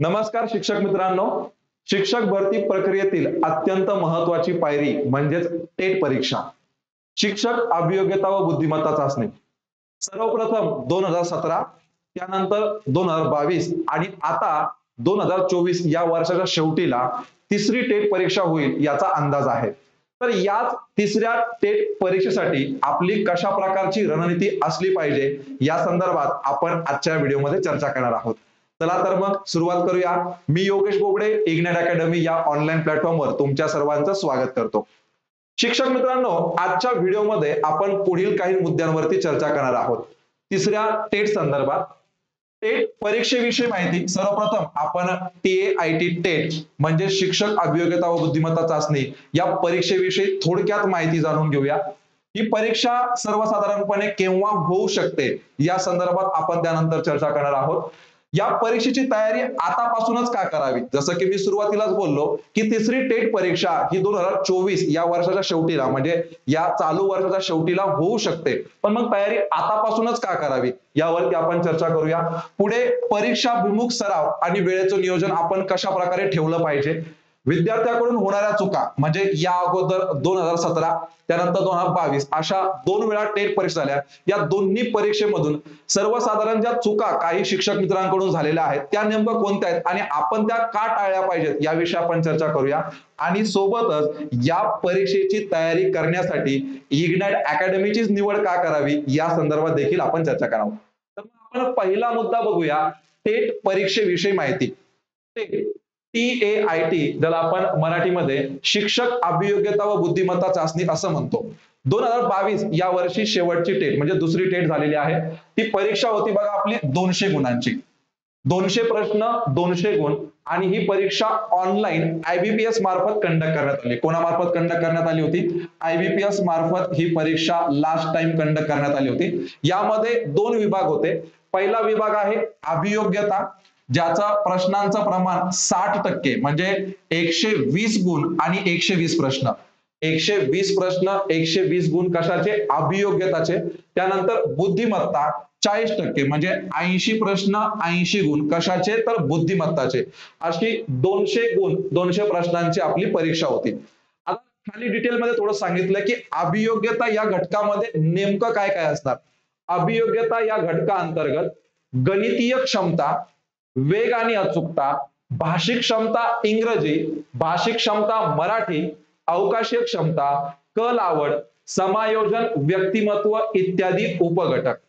नमस्कार शिक्षक मित्रांनो. शिक्षक भरती प्रक्रियेतील अत्यंत महत्वाची पायरी म्हणजेच टेट परीक्षा. शिक्षक अभियोग्यता व बुद्धिमत्ता चाचणी. सर्वप्रथम 2017, त्यानंतर 2022 आणि आता 2024 या वर्षाच्या शेवटीला तिसरी टेट परीक्षा होईल याचा अंदाज आहे. तर याच तिसऱ्या टेट परीक्षेसाठी आपली कशा प्रकारची रणनीती असली पाहिजे या संदर्भात आपण आजच्या व्हिडिओमध्ये चर्चा करणार आहोत. चला तर मग सुरुवात करूया. मी योगेश बोबडे, इग्नाइट अकॅडमी या ऑनलाईन प्लॅटफॉर्मवर तुमच्या सर्वांचं स्वागत करतो. शिक्षक मित्रांनो, आजच्या व्हिडिओमध्ये आपण पुढील काही मुद्द्यांवरती चर्चा करणार आहोत. तिसऱ्या टेट संदर्भात टेट परीक्षेविषयी माहिती. सर्वप्रथम आपण TAIT टेट म्हणजे शिक्षक अभियोग्यता व बुद्धिमत्ता चाचणी या परीक्षेविषयी थोडक्यात माहिती जाणून घेऊया. ही परीक्षा सर्वसाधारणपणे केव्हा होऊ शकते या संदर्भात आपण त्यानंतर चर्चा करणार आहोत. या परीक्षेची तयारी आतापासूनच का करावी, जसं की मी सुरुवातीलाच बोललो की तिसरी टेट परीक्षा ही 2024 या वर्षाच्या शेवटीला म्हणजे या चालू वर्षाच्या शेवटीला होऊ शकते, पण मग तयारी आतापासूनच का करावी यावरती आपण चर्चा करूया. पुढे परीक्षाभिमुख सराव आणि वेळेचं नियोजन आपण कशा प्रकारे ठेवलं पाहिजे. विद्यार्थ्याकडून होणाऱ्या चुका म्हणजे या अगोदर 2017 त्यानंतर 2022 अशा 2 वेळा टेट परीक्षा झाल्या. या दोन्ही परीक्षेमधून सर्वसाधारण ज्या चुका काही शिक्षक मित्रांकडून झालेल्या आहेत त्या नेमकं कोणत्या आहेत आणि आपण त्या का टाळल्या पाहिजेत याविषयी आपण चर्चा करूया. आणि सोबतच या परीक्षेची तयारी करण्यासाठी इग्नाइट अकॅडमीचीच निवड का करावी या संदर्भात देखील आपण चर्चा करावं. तर आपण पहिला मुद्दा बघूया, टेट परीक्षेविषयी माहिती. TAIT ज्याला आपण मराठीमध्ये शिक्षक अभियोग्यता व बुद्धिमत्ता चाचणी असं म्हणतो. 2022 या वर्षी शेवटची टेट म्हणजे दुसरी टेट झालेली आहे. ती परीक्षा होती बघा आपली 200 गुणांची. 200 प्रश्न 200 गुण आणि ही परीक्षा ऑनलाईन IBPS मार्फत कंडक्ट करण्यात आली. कोणामार्फत कंडक्ट करण्यात आली होती? IBPS मार्फत ही परीक्षा लास्ट टाइम कंडक्ट करण्यात आली होती. यामध्ये 2 विभाग होते. पहिला विभाग आहे अभियोग्यता, ज्याचं प्रश्नांचं प्रमाण 60% म्हणजे 120 गुण आणि 120 प्रश्न. 120 प्रश्न 120 गुण कशाचे? अभियोग्यताचे. त्यानंतर बुद्धिमत्ता 40% म्हणजे 80 प्रश्न 80 गुण कशाचे? तर बुद्धिमत्ताचे. अशी 200 गुण 200 प्रश्नांची आपली परीक्षा होती. आता खाली डिटेलमध्ये थोडं सांगितलं की अभियोग्यता या घटकामध्ये नेमकं काय काय असणार. अभियोग्यता या घटका अंतर्गत गणितीय क्षमता, वेग आणि अचूकता, भाषिक क्षमता इंग्रजी, भाषिक क्षमता मराठी, अवकाशीय क्षमता, कल आवड, समायोजन, व्यक्तिमत्व इत्यादी उपघटक.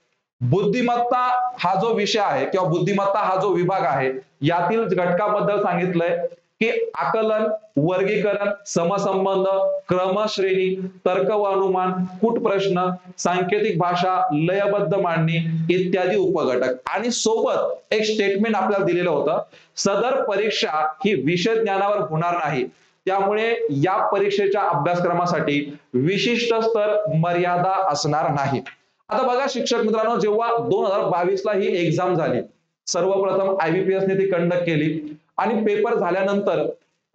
बुद्धिमत्ता हा जो विषय आहे किंवा बुद्धिमत्ता हा जो विभाग आहे यातील घटकाबद्दल सांगितलंय की आकलन, वर्गीकरण, समसंबंध, क्रमश्रेणी, तर्क व अनुमान, कूट प्रश्न, सांकेतिक भाषा, लयबद्ध मांडणी इत्यादी उपघटक. आणि सोबत एक स्टेटमेंट आपल्याला दिलेलं होतं, सदर परीक्षा ही विषय ज्ञानावर होणार नाही, त्यामुळे या परीक्षेच्या अभ्यासक्रमासाठी विशिष्ट स्तर मर्यादा असणार नाही. आता बघा शिक्षक मित्रांनो, जेव्हा 2022 ला ही एक्झाम झाली, सर्वप्रथम IBPS ने ती कंडक्ट केली आणि पेपर झाल्यानंतर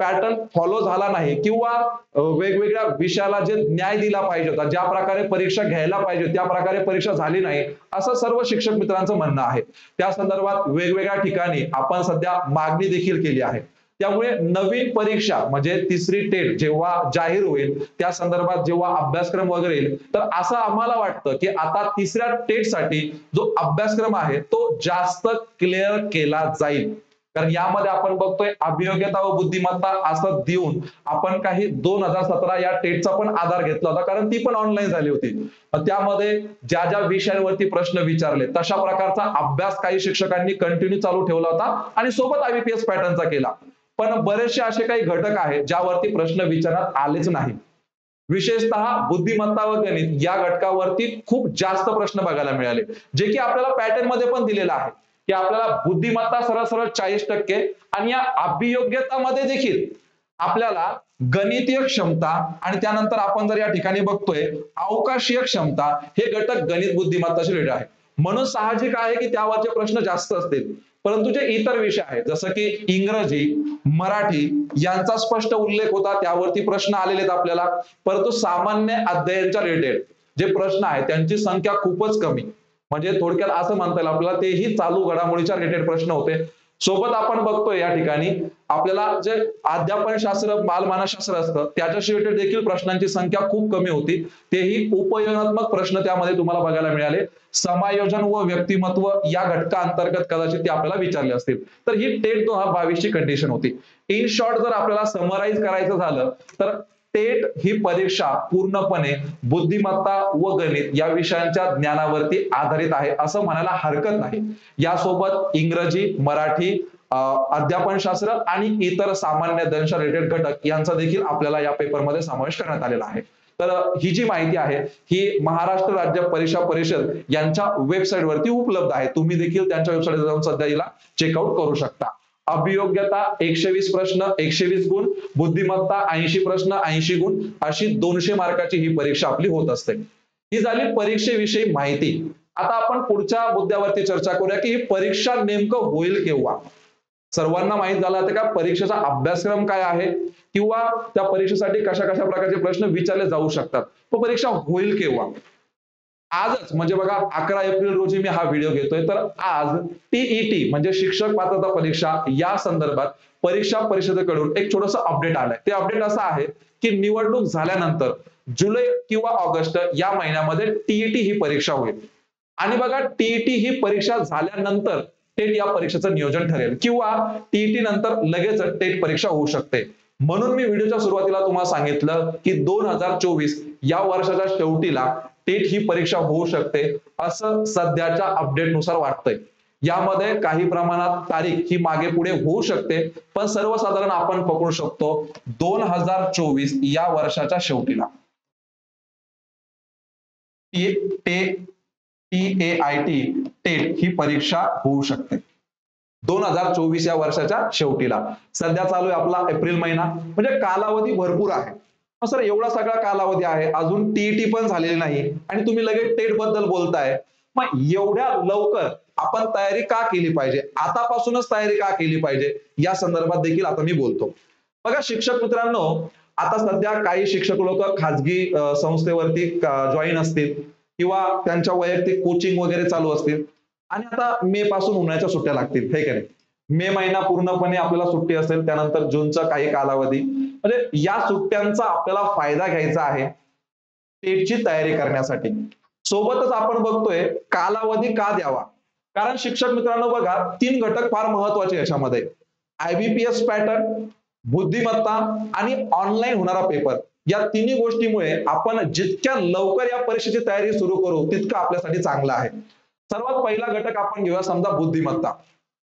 पॅटर्न फॉलो झाला नाही किंवा वेगवेगळ्या विषयाला जे न्याय दिला पाहिजे होता, ज्या प्रकारे परीक्षा घ्यायला पाहिजे त्या प्रकारे परीक्षा झाली नाही असं सर्व शिक्षक मित्रांचं म्हणणं आहे. त्या संदर्भात वेगवेगळ्या ठिकाणी आपण सध्या मागणी देखील केली आहे. त्यामुळे नवीन परीक्षा म्हणजे तिसरी टेट जेव्हा जाहीर होईल त्या संदर्भात जेव्हा अभ्यासक्रम वगैरे येईल तर असं आम्हाला वाटतं की आता तिसऱ्या टेट साठी जो अभ्यासक्रम आहे तो जास्त क्लिअर केला जाईल. कारण यामध्ये आपण बघतोय अभियोग्यता व बुद्धिमत्ता असं देऊन आपण काही 2017 या टेटचा पण आधार घेतला होता, कारण ती पण ऑनलाईन झाली होती. त्यामध्ये ज्या ज्या विषयांवरती प्रश्न विचारले तशा प्रकारचा अभ्यास काही शिक्षकांनी कंटिन्यू चालू ठेवला होता आणि सोबत IBPS पॅटर्नचा केला. पण बरेचसे असे काही घटक आहेत ज्यावरती प्रश्न विचारण्यात आलेच नाही. विशेषतः बुद्धिमत्ता व गणित या घटकावरती खूप जास्त प्रश्न बघायला मिळाले, जे की आपल्याला पॅटर्न मध्ये पण दिलेला आहे की आपल्याला बुद्धिमत्ता सरळ सरळ 40% आणि या अभियोग्यतामध्ये देखील आपल्याला गणितीय क्षमता आणि त्यानंतर आपण जर या ठिकाणी बघतोय अवकाशीय क्षमता, हे घटक गणित बुद्धिमत्ताशी रिलेटेड आहे. म्हणून साहजिक आहे की त्यावरचे प्रश्न जास्त असतील. परंतु जे इतर विषय आहेत जसं की इंग्रजी, मराठी यांचा स्पष्ट उल्लेख होता, त्यावरती प्रश्न आलेले आहेत आपल्याला. परंतु सामान्य अध्ययनाच्या रिलेटेड जे प्रश्न आहेत त्यांची संख्या खूपच कमी. म्हणजे थोडक्यात असं म्हणता येईल आपल्याला तेही चालू घडामोडीच्या रिलेटेड प्रश्न होते. सोबत आपण बघतोय या ठिकाणी आपल्याला जे अध्यापन शास्त्र बालमानसशास्त्र असतं त्याच्याशी रिलेटेड देखील प्रश्नांची संख्या खूप कमी होती. तेही उपयोजनात्मक प्रश्न त्यामध्ये तुम्हाला बघायला मिळाले. समायोजन व व्यक्तिमत्व या घटकाअंतर्गत कदाचित ते आपल्याला विचारले असतील. तर ही टेट 2022 ची कंडिशन होती. इन शॉर्ट जर आपल्याला समराईज करायचं झालं तर टेट ही परीक्षा पूर्णपणे बुद्धिमत्ता व गणित या विषयांच्या ज्ञानावरती आधारित आहे असं म्हणायला हरकत नाही. यासोबत इंग्रजी, मराठी, अध्यापनशास्त्र आणि इतर सामान्य दंश रिलेटेड घटक यांचा देखील आपल्याला या पेपरमध्ये समावेश करण्यात आलेला आहे. तर ही जी माहिती आहे ही महाराष्ट्र राज्य परीक्षा परिषद यांच्या वेबसाईटवरती उपलब्ध आहे. तुम्ही देखील त्यांच्या वेबसाईटवर जाऊन सध्या हिला चेकआउट करू शकता. अभियोग्यता 120 प्रश्न 120 गुण, बुद्धिमत्ता 80 प्रश्न 80 गुण, अशी 200 मार्काची ही परीक्षा आपली होत असते. ही झाली परीक्षेविषयी माहिती. आता आपण पुढच्या मुद्द्यावरती चर्चा करूया की ही परीक्षा नेमकं होईल केव्हा. सर्वांना माहित झालं आता का परीक्षेचा अभ्यासक्रम काय आहे किंवा त्या परीक्षेसाठी कशा कशा प्रकारचे प्रश्न विचारले जाऊ शकतात. तो परीक्षा होईल केव्हा. आजच म्हणजे बघा 11 एप्रिल रोजी मी हा व्हिडिओ घेतोय. तर आज टीईटी म्हणजे शिक्षक पात्रता परीक्षा या संदर्भात परीक्षा परिषदेकडून एक छोटंसं अपडेट आलंय. ते अपडेट असं आहे की निवडणूक झाल्यानंतर जुलै किंवा ऑगस्ट या महिन्यामध्ये टीईटी ही परीक्षा होईल. आणि बघा टीईटी ही परीक्षा झाल्यानंतर टेट या परीक्षेचं नियोजन ठरेल किंवा टीईटी नंतर लगेच टेट परीक्षा होऊ शकते. म्हणून मी व्हिडिओच्या सुरुवातीला तुम्हाला सांगितलं की 2024 या वर्षाच्या शेवटीला टेट ही परीक्षा होऊ शकते असं सध्याच्या अपडेटनुसार वाटतंय. यामध्ये काही प्रमाणात तारीख ही मागे पुढे होऊ शकते पण सर्वसाधारण आपण पकडू शकतो 2024 या वर्षाच्या शेवटीला टीएआयटी टेट ही परीक्षा होऊ शकते. 2024 या वर्षाच्या शेवटीला. सध्या चालू आहे आपला एप्रिल महिना म्हणजे कालावधी भरपूर आहे. सर एवढा सगळा कालावधी आहे अजून टीईटी पण झालेली नाही आणि तुम्ही लगेच टेट बद्दल बोलताय. मग एवढ्या लवकर आपण तयारी का केली पाहिजे, आतापासूनच तयारी का केली पाहिजे या संदर्भात देखील आता मी बोलतो. बघा शिक्षक मित्रांनो, आता सध्या काही शिक्षक लोक खाजगी संस्थेवरती जॉईन असतील किंवा त्यांच्या वैयक्तिक कोचिंग वगैरे चालू असतील आणि आता मे पासून उन्हाळ्याच्या सुट्ट्या लागतील, हे की नाही. मे महिना पूर्णपणे आपल्याला सुट्टी असेल, त्यानंतर जूनचा काही कालावधी, म्हणजे या सुट्ट्यांचा आपल्याला फायदा घ्यायचा आहे टेटची तयारी करण्यासाठी. सोबतच आपण बघतोय कालावधी का द्यावा. कारण शिक्षक मित्रांनो बघा 3 घटक फार महत्वाचे याच्यामध्ये. आयबीपीएस पॅटर्न, बुद्धिमत्ता आणि ऑनलाईन होणारा पेपर. या तिन्ही गोष्टीमुळे आपण जितक्या लवकर या परीक्षेची तयारी सुरू करू तितकं आपल्यासाठी चांगलं आहे. सर्वात पहिला घटक आपण घेऊया समजा बुद्धिमत्ता.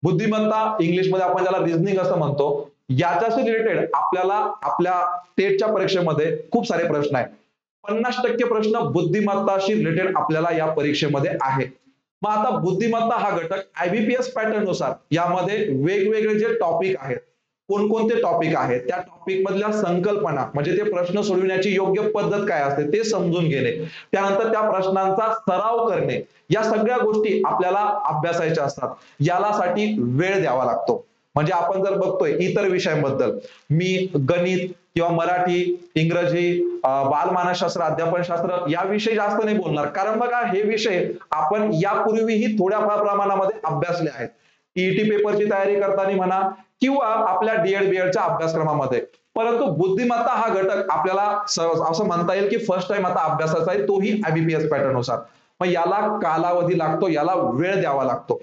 बुद्धिमत्ता इंग्लिशमध्ये आपण ज्याला रिझनिंग असं म्हणतो. याच्याशी रिलेटेड आपल्याला आपल्या टेटच्या परीक्षेमध्ये खूप सारे प्रश्न आहेत. 50% प्रश्न बुद्धिमत्ताशी रिलेटेड आपल्याला या परीक्षेमध्ये आहे. मग आता बुद्धिमत्ता हा घटक आयबीपीएस पॅटर्न नुसार यामध्ये वेगवेगळे जे टॉपिक आहेत, कोणकोणते टॉपिक आहेत, त्या टॉपिक मधल्या संकल्पना म्हणजे ते प्रश्न सोडविण्याची योग्य पद्धत काय असते ते समजून घेणे, त्यानंतर त्या प्रश्नांचा सराव करणे, या सगळ्या गोष्टी आपल्याला अभ्यासायच्या असतात. यासाठी वेळ द्यावा लागतो. म्हणजे आपण जर बघतोय इतर विषयांबद्दल, मी गणित किंवा मराठी, इंग्रजी, बालमानसशास्त्र, अध्यापनशास्त्र याविषयी जास्त नाही बोलणार. कारण बघा हे विषय आपण यापूर्वीही थोड्याफार प्रमाणामध्ये अभ्यासले आहेत. टीईटी पेपरची तयारी करताना म्हणा किंवा आपल्या डीएड बीएडच्या अभ्यासक्रमामध्ये. परंतु बुद्धिमत्ता हा घटक आपल्याला असं म्हणता येईल की फर्स्ट टाइम आता अभ्यासाचा आहे, तोही आयबीपीएस पॅटर्न नुसार. मग याला कालावधी लागतो, याला वेळ द्यावा लागतो.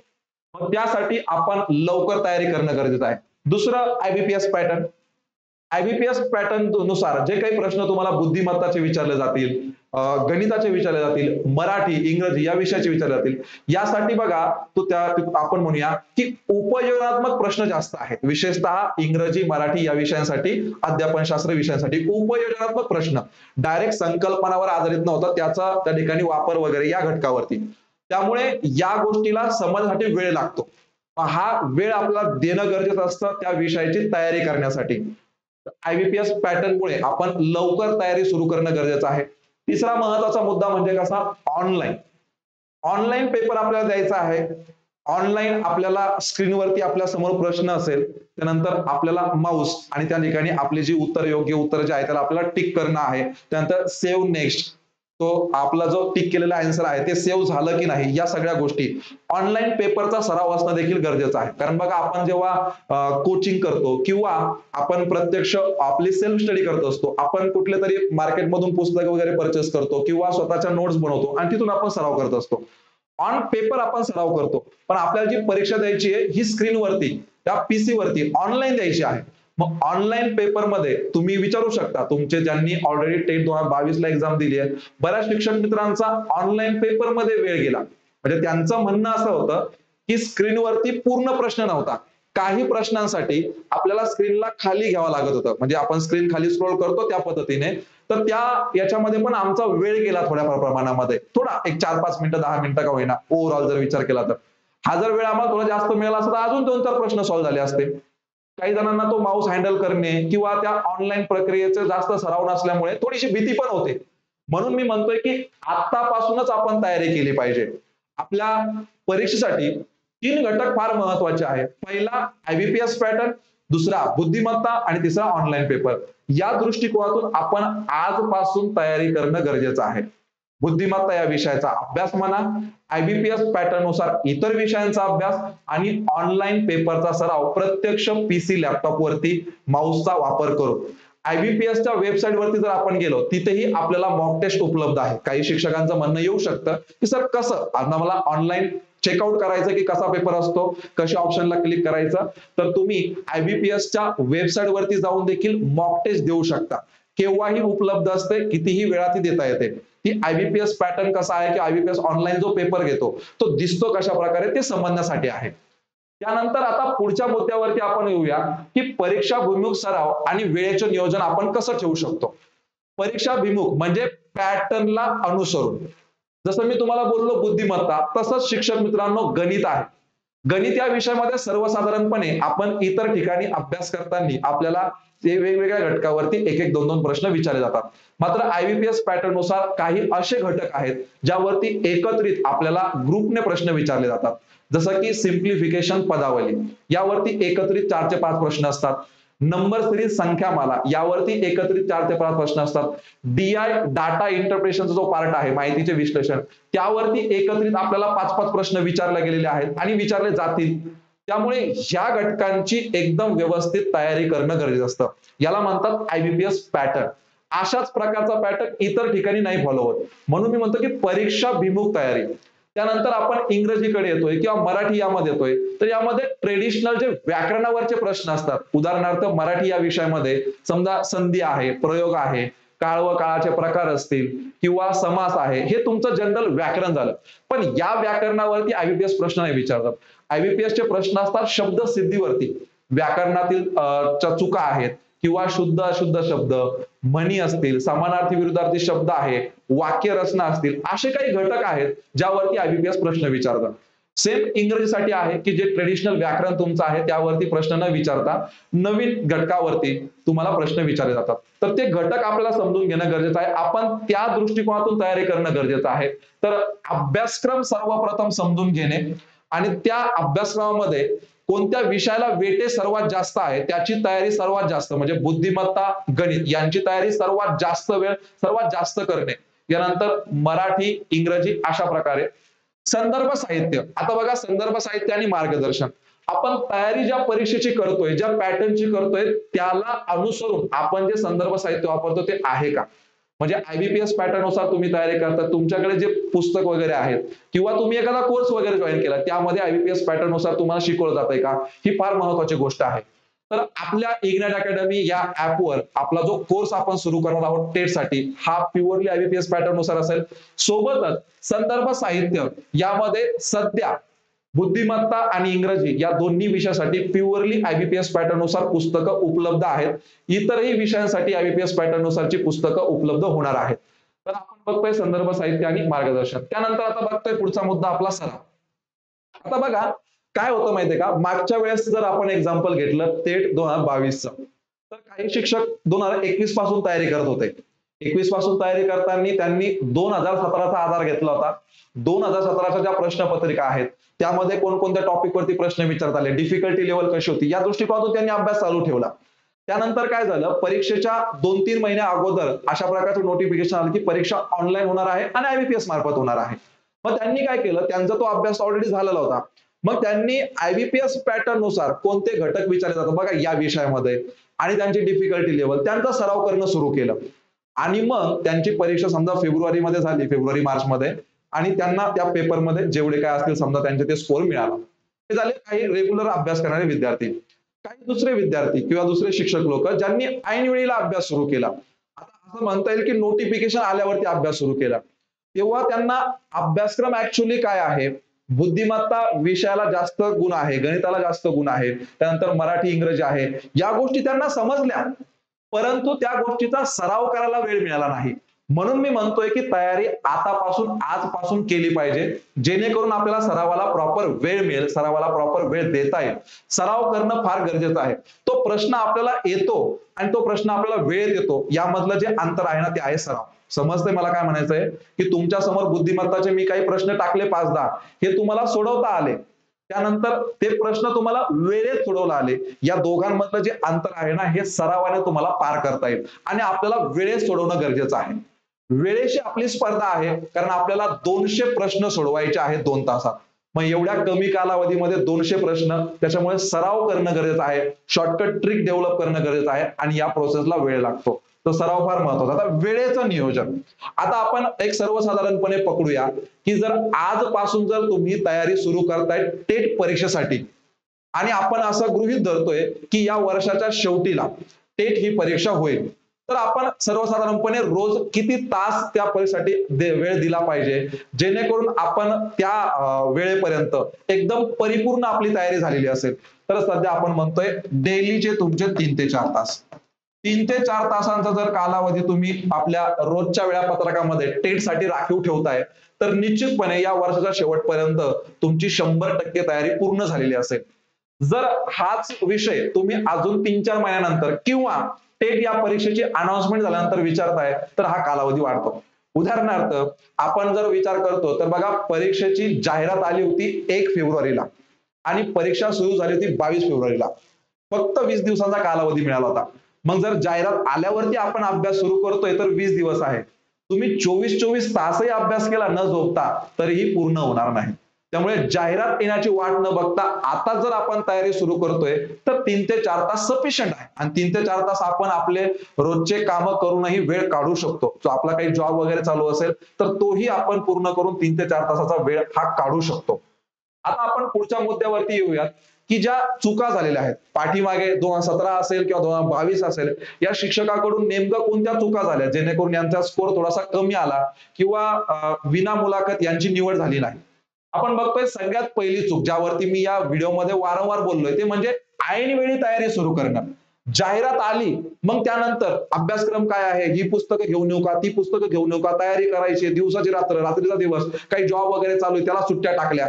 मग त्यासाठी आपण लवकर तयारी करणं गरजेचं आहे. दुसरं आयबीपीएस पॅटर्न. आयबीपीएस पॅटर्न नुसार जे काही प्रश्न तुम्हाला बुद्धिमत्ताचे विचारले जातील, गणिताचे विचारले जातील, मराठी, इंग्रजी या विषयाचे विचारले जातील, यासाठी बघा आपण म्हणूया की उपयोजनात्मक प्रश्न जास्त आहेत. विशेषतः इंग्रजी, मराठी या विषयांसाठी, अध्यापनशास्त्र विषयांसाठी उपयोजनात्मक प्रश्न डायरेक्ट संकल्पनावर आधारित नव्हता, त्याचा त्या ठिकाणी वापर वगैरे या घटकावरती. त्यामुळे या गोष्टीला समजण्यासाठी वेळ लागतो. हा वेळ आपल्याला देणं गरजेचं असतं त्या विषयाची तयारी करण्यासाठी. आयबीपीएस पॅटर्नमुळे आपण लवकर तयारी सुरू करणं गरजेचं आहे. तिसरा महत्वाचा मुद्दा म्हणजे कसा, ऑनलाईन. ऑनलाईन पेपर आपल्याला द्यायचा आहे. ऑनलाईन आपल्याला स्क्रीनवरती आपल्या समोर प्रश्न असेल, त्यानंतर आपल्याला माऊस आणि त्या ठिकाणी आपली जी उत्तर योग्य उत्तर जे आहे त्याला आपल्याला टिक करणं आहे. त्यानंतर सेव्ह नेक्स्ट तो आपला जो टिक केलेला आन्सर आहे ते सेव्ह झालं की नाही, या सगळ्या गोष्टी ऑनलाईन पेपरचा सराव असणं देखील गरजेचं आहे. कारण बघा, आपण जेव्हा कोचिंग करतो किंवा आपण प्रत्यक्ष आपली सेल्फ स्टडी करत असतो, आपण कुठल्या तरी मार्केटमधून पुस्तक वगैरे परचेस करतो किंवा स्वतःच्या नोट्स बनवतो आणि तिथून आपण सराव करत असतो. ऑन पेपर आपण सराव करतो, पण आपल्याला जी परीक्षा द्यायची आहे ही स्क्रीनवरती, त्या पीसी वरती ऑनलाईन द्यायची आहे. मग ऑनलाईन पेपरमध्ये तुम्ही विचारू शकता, तुमचे ज्यांनी ऑलरेडी टेट 2022 ला एक्झाम दिली आहे, बऱ्याच शिक्षक मित्रांचा ऑनलाईन पेपरमध्ये वेळ गेला. म्हणजे त्यांचं म्हणणं असं होतं की स्क्रीनवरती पूर्ण प्रश्न नव्हता. काही प्रश्नांसाठी आपल्याला स्क्रीनला खाली घ्यावं लागत होतं, म्हणजे आपण स्क्रीन खाली स्क्रोल करतो त्या पद्धतीने. तर त्या याच्यामध्ये पण आमचा वेळ गेला थोड्या प्रमाणामध्ये, थोडा एक 4-5 मिनिटं 10 मिनिटं का होईना, ओव्हरऑल जर विचार केला तर. हा जर वेळ आम्हाला थोडा जास्त मिळाला असता तर अजून 2-4 प्रश्न सॉल्व्ह झाले असते. काही जणांना तो माऊस हँडल करणे किंवा त्या ऑनलाईन प्रक्रियेचे जास्त सराव नसल्यामुळे थोडीशी भीती पण होते. म्हणून मी म्हणतोय की आतापासूनच आपण तयारी केली पाहिजे. आपल्या परीक्षेसाठी 3 घटक फार महत्वाचे आहेत. पहिला IBPS पॅटर्न, दुसरा बुद्धिमत्ता आणि तिसरा ऑनलाईन पेपर. या दृष्टिकोनातून आपण आजपासून तयारी करणं गरजेचं आहे. बुद्धिमत्ता या विषयाचा अभ्यास म्हणा, IBPS पॅटर्न नुसार इतर विषयांचा अभ्यास आणि ऑनलाईन पेपरचा सराव प्रत्यक्ष पीसी लॅपटॉप वरती माऊसचा वापर करून. IBPSच्या वेबसाईट वरती जर आपण गेलो, तिथेही आपल्याला मॉक टेस्ट उपलब्ध आहे. काही शिक्षकांचं म्हणणं येऊ शकतं की सर कसं, आता मला ऑनलाईन चेकआउट करायचं की कसा पेपर असतो, कशा ऑप्शनला क्लिक करायचं. तर तुम्ही IBPSच्या वेबसाईट वरती जाऊन देखील मॉक टेस्ट देऊ शकता. केव्हाही उपलब्ध असते, कितीही वेळात ती देता येते. ती IBPS पॅटर्न कसा आहे की IBPS ऑनलाईन जो पेपर घेतो तो दिसतो कशा प्रकारे ते समजण्यासाठी आहे. त्यानंतर आता पुढच्या मुद्द्यावरती आपण येऊया की परीक्षाभिमुख सराव आणि वेळेचे नियोजन आपण कसं ठेवू शकतो. परीक्षाभिमुख म्हणजे पॅटर्नला अनुसरून. जसं मी तुम्हाला बोललो बुद्धिमत्ता, तसंच शिक्षक मित्रांनो गणित आहे. गणित या विषयामध्ये सर्वसाधारणपणे आपण इतर ठिकाणी अभ्यास करताना आपल्याला ते वेगवेगळ्या घटकावरती 1-1, 2-2 प्रश्न विचारले जातात. मात्र IBPS पॅटर्न नुसार काही असे घटक आहेत ज्यावरती एकत्रित आपल्याला ग्रुपने प्रश्न विचारले जातात. जसं की सिम्प्लिफिकेशन पदावली, यावरती एकत्रित 4 ते 5 प्रश्न असतात. नंबर सिरीज संख्यामाला, यावरती एकत्रित 4 ते 5 प्रश्न असतात. DI डाटा इंटरप्रिटेशनचा जो पार्ट आहे, माहितीचे विश्लेषण, त्यावरती एकत्रित आपल्याला 5-5 प्रश्न विचारले गेलेले आहेत आणि विचारले जातील. त्यामुळे ह्या घटकांची एकदम व्यवस्थित तयारी करणं गरजेचं असतं. याला म्हणतात IBPS पॅटर्न. अशाच प्रकारचा पॅटर्न इतर ठिकाणी नाही फॉलो होत. म्हणून मी म्हणतो की परीक्षाभिमुख तयारी. त्यानंतर आपण इंग्रजीकडे येतोय किंवा मराठी यामध्ये येतोय, तर यामध्ये ट्रेडिशनल जे व्याकरणावरचे प्रश्न असतात, उदाहरणार्थ मराठी या विषयामध्ये समजा संधी आहे, प्रयोग आहे, काळ व काळाचे प्रकार असतील किंवा समास आहे, हे तुमचं जनरल व्याकरण झालं. पण या व्याकरणावरती IBPS प्रश्न नाही विचारतात. IBPS चे प्रश्न असतात शब्द सिद्धीवरती, व्याकरणातील चुका आहेत किंवा शुद्ध अशुद्ध शब्द, म्हणी असतील, समानार्थी विरुद्धार्थी शब्द आहे, वाक्य रचना असतील, असे काही घटक आहेत ज्यावरती IBPS प्रश्न विचारतात. सेम इंग्रजीसाठी आहे की जे ट्रेडिशनल व्याकरण तुमचं आहे त्यावरती प्रश्न न विचारता नवीन घटकावरती तुम्हाला प्रश्न विचारले जातात. तर ते घटक आपल्याला समजून घेणं गरजेचं आहे. आपण त्या दृष्टिकोनातून तयारी करणं गरजेचं आहे. तर अभ्यासक्रम सर्वप्रथम समजून घेणे आणि त्या अभ्यासक्रमामध्ये कोणत्या विषयाला वेटेज सर्वात जास्त आहे त्याची तयारी सर्वात जास्त, म्हणजे बुद्धिमत्ता, गणित यांची तयारी सर्वात जास्त वेळ, सर्वात जास्त करणे. यानंतर मराठी, इंग्रजी अशा प्रकारे. संदर्भ साहित्य, आता बघा संदर्भ साहित्य आणि मार्गदर्शन. आपण तयारी ज्या परीक्षेची करतोय, ज्या पॅटर्नची करतोय त्याला अनुसरून आपण जे संदर्भ साहित्य वापरतो ते आहे का. म्हणजे IBPS पॅटर्न नुसार तुम्ही तयारी करता, तुमच्याकडे जे पुस्तक वगैरे आहेत किंवा तुम्ही एखादा कोर्स वगैरे जॉईन केला त्यामध्ये IBPS पॅटर्न नुसार तुम्हाला शिकवलं जातंय का, ही फार महत्वाची गोष्ट आहे. तर आपल्या इग्नाइट अकॅडमी या ऍपवर आपला जो कोर्स आपण सुरू करणार आहोत टेटसाठी, हा प्युअरली IBPS पॅटर्न नुसार असेल. सोबतच संदर्भ साहित्य यामध्ये सध्या बुद्धिमत्ता आणि इंग्रजी या दोन्ही विषयासाठी प्युअरली IBPS पॅटर्न नुसार पुस्तकं उपलब्ध आहेत. इतरही विषयांसाठी IBPS पॅटर्न नुसारची पुस्तकं उपलब्ध होणार आहेत. तर आपण बघतोय संदर्भ साहित्य आणि मार्गदर्शन. त्यानंतर आता बघतोय पुढचा मुद्दा आपला सराव. आता बघा काय होतं माहितीये का, मागच्या वेळेस जर आपण एक्झाम्पल घेतलं टेट 2022चं, तर काही शिक्षक 2021 पासून तयारी करत होते. 21 पासून तयारी करताना त्यांनी 2017चा आधार घेतला होता. 2017च्या ज्या प्रश्नपत्रिका आहेत त्यामध्ये कोणकोणत्या टॉपिक वरती प्रश्न विचारत आले, डिफिकल्टी लेवल कशी होती, या दृष्टिकोनातून त्यांनी अभ्यास चालू ठेवला. त्यानंतर काय झालं, परीक्षेच्या 2-3 महिन्या अगोदर अशा प्रकारचं नोटिफिकेशन आलं की परीक्षा ऑनलाईन होणार आहे आणि IBPS मार्फत होणार आहे. मग त्यांनी काय केलं, त्यांचा तो अभ्यास ऑलरेडी झालेला होता. मग त्यांनी IBPS पॅटर्न नुसार कोणते घटक विचारले जातात बघा या विषयामध्ये आणि त्यांची डिफिकल्टी लेवल, त्यांचा सराव करणं सुरू केलं. आणि मग त्यांची परीक्षा समजा फेब्रुवारीमध्ये झाली, फेब्रुवारी-मार्च मध्ये, आणि त्यांना त्या पेपरमध्ये जेवढे काय असतील समजा त्यांचे ते स्कोर मिळाला. हे झाले काही रेग्युलर अभ्यास करणारे विद्यार्थी. काही दुसरे विद्यार्थी किंवा दुसरे शिक्षक लोक ज्यांनी ऐनवेळीला अभ्यास सुरू केला. आता असं म्हणता येईल की नोटिफिकेशन आल्यावरती अभ्यास सुरू केला. तेव्हा त्यांना अभ्यासक्रम ऍक्च्युअली काय आहे, बुद्धिमत्ता विषयाला जास्त गुण आहे, गणिताला जास्त गुण आहे, त्यानंतर मराठी इंग्रजी आहे, या गोष्टी त्यांना समजल्या, परंतु त्या गोष्टीचा सराव करायला वेळ मिळाला नाही. म्हणून मी म्हणतोय की तयारी आजपासून केली पाहिजे, जेणेकरून आपल्याला सरावाला प्रॉपर वेळ मिळेल, सरावाला प्रॉपर वेळ देता येईल. सराव करणं फार गरजेचं आहे. तो प्रश्न आपल्याला येतो आणि तो प्रश्न आपल्याला वेळेत येतो, यामधलं जे अंतर आहे ना ते आहे सराव. समजतंय मला काय म्हणायचंय, की तुमच्या समोर बुद्धिमत्ताचे मी काही प्रश्न टाकले 5-10, हे तुम्हाला सोडवता आले, त्यानंतर ते प्रश्न तुम्हाला वेळेत सोडवता आले, या दोघांमधलं जे अंतर आहे ना हे सरावाने तुम्हाला पार करता येईल आणि आपल्याला वेळेत सोडवणं गरजेचं आहे. वेळेशी आपली स्पर्धा आहे, कारण आपल्याला 200 प्रश्न सोडवायचे आहेत 2 तासात. मग एवढ्या कमी कालावधीमध्ये 200 प्रश्न, त्याच्यामुळे सराव करणं गरजेचं आहे, शॉर्टकट ट्रिक डेव्हलप करणं गरजेचं आहे आणि या प्रोसेसला वेळ लागतो. तर सराव फार महत्वाचा. आता वेळेचं नियोजन, आता आपण एक सर्वसाधारणपणे पकडूया की जर आजपासून जर तुम्ही तयारी सुरू करताय टेट परीक्षेसाठी आणि आपण असं गृहीत धरतोय की या वर्षाच्या शेवटीला टेट ही परीक्षा होईल, तर आपण सर्वसाधारणपणे रोज किती तास त्या परीक्षेसाठी वेळ दिला पाहिजे, जेणेकरून आपण त्या वेळेपर्यंत एकदम परिपूर्ण आपली तयारी झालेली असेल. तर सध्या आपण म्हणतोय डेलीचे तुमचे 3 ते 4 तास. 3 ते 4 तासांचा जर कालावधी तुम्ही आपल्या रोजच्या वेळापत्रकामध्ये टेटसाठी राखीव ठेवताय, तर निश्चितपणे या वर्षाच्या शेवटपर्यंत तुमची 100% तयारी पूर्ण झालेली असेल. जर हाच विषय तुम्ही अजून 3-4 महिन्यानंतर किंवा टेट या परीक्षेची अनाउन्समेंट झाल्यानंतर विचारताय, तर हा कालावधी वाढतो. उदाहरणार्थ आपण जर विचार करतो तर बघा, परीक्षेची जाहिरात आली होती 1 फेब्रुवारीला आणि परीक्षा सुरू झाली होती 22 फेब्रुवारीला. फक्त 20 दिवसांचा कालावधी मिळाला होता. मग जर जाहिरात आल्यावरती आपण अभ्यास सुरू करतोय तर 20 दिवस आहे. तुम्ही 24 तासही अभ्यास केला न झोपता तरीही पूर्ण होणार नाही. त्यामुळे जाहिरात येण्याची वाट न बघता आता जर आपण तयारी सुरू करतोय तर 3 ते 4 तास सफिशियंट आहे आणि 3 ते 4 तास आपण आपले रोजचे कामं करूनही वेळ काढू शकतो. जो आपला काही जॉब वगैरे चालू असेल तर तोही आपण पूर्ण करून 3 ते 4 तासाचा वेळ हा काढू शकतो. आता आपण पुढच्या मुद्द्यावरती येऊयात की ज्या चुका झालेल्या आहेत पाठीमागे 2017 असेल किंवा 2022 असेल, या शिक्षकाकडून नेमकं कोणत्या चुका झाल्या जेणेकरून यांचा स्कोर थोडासा कमी आला किंवा विना मुलाखत यांची निवड झाली नाही. आपण बघतोय सगळ्यात पहिली चूक ज्यावरती मी या व्हिडिओमध्ये वारंवार बोललोय ते म्हणजे ऐनवेळी तयारी सुरू करणं. जाहिरात आली, मग त्यानंतर अभ्यासक्रम काय आहे, ही पुस्तकं घेऊन येऊ का, ती पुस्तकं घेऊन येऊ का, तयारी करायची, दिवसाची रात्र, रात्रीचा दिवस, काही जॉब वगैरे चालू आहे त्याला सुट्ट्या टाकल्या.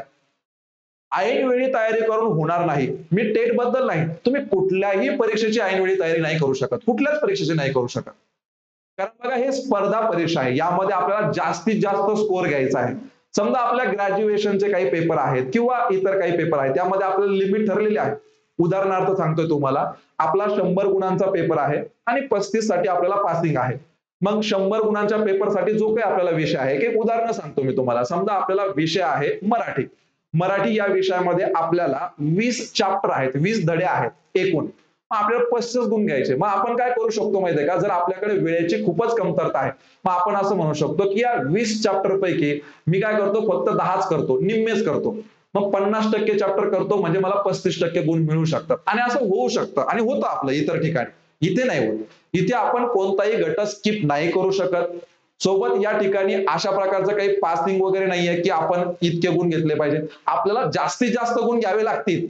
ऐनवेळी तयारी करून होणार नाही. मी टेट बद्दल नाही, तुम्ही कुठल्याही परीक्षेची ऐनवेळी तयारी नाही करू शकत, कुठल्याच परीक्षेची नाही करू शकत. कारण बघा, हे स्पर्धा परीक्षा आहे, यामध्ये आपल्याला जास्तीत जास्त स्कोर घ्यायचा आहे. समजा आपल्या ग्रॅज्युएशनचे काही पेपर आहेत किंवा इतर काही पेपर आहेत, त्यामध्ये आपल्याला लिमिट ठरलेली आहे. उदाहरणार्थ सांगतोय तुम्हाला, आपला 100 गुणांचा पेपर आहे आणि 35 साठी आपल्याला पासिंग आहे. मग 100 गुणांच्या पेपरसाठी जो काही आपल्याला विषय आहे, एक उदाहरण सांगतो मी तुम्हाला. समजा आपल्याला विषय आहे मराठी. मराठी या विषयामध्ये आपल्याला 20 चॅप्टर आहेत, 20 धडे आहेत एकूण. आपल्याला 35 गुण घ्यायचे. मग आपण काय करू शकतो माहितीये का, जर आपल्याकडे वेळेची खूपच कमतरता आहे, मग आपण असं म्हणू शकतो की या 20 चॅप्टर पैकी मी काय करतो, फक्त 10च करतो, निम्मेच करतो. मग 50% चॅप्टर करतो, म्हणजे मला 35% गुण मिळू शकतात. आणि असं होऊ शकतं आणि होतं आपलं इतर ठिकाणी. इथे नाही होत. इथे आपण कोणताही घटक स्किप नाही करू शकत. सोबत या ठिकाणी अशा प्रकारचं काही पासिंग वगैरे नाहीये की आपण इतके गुण घेतले पाहिजे. आपल्याला जास्तीत जास्त गुण घ्यावे लागतील,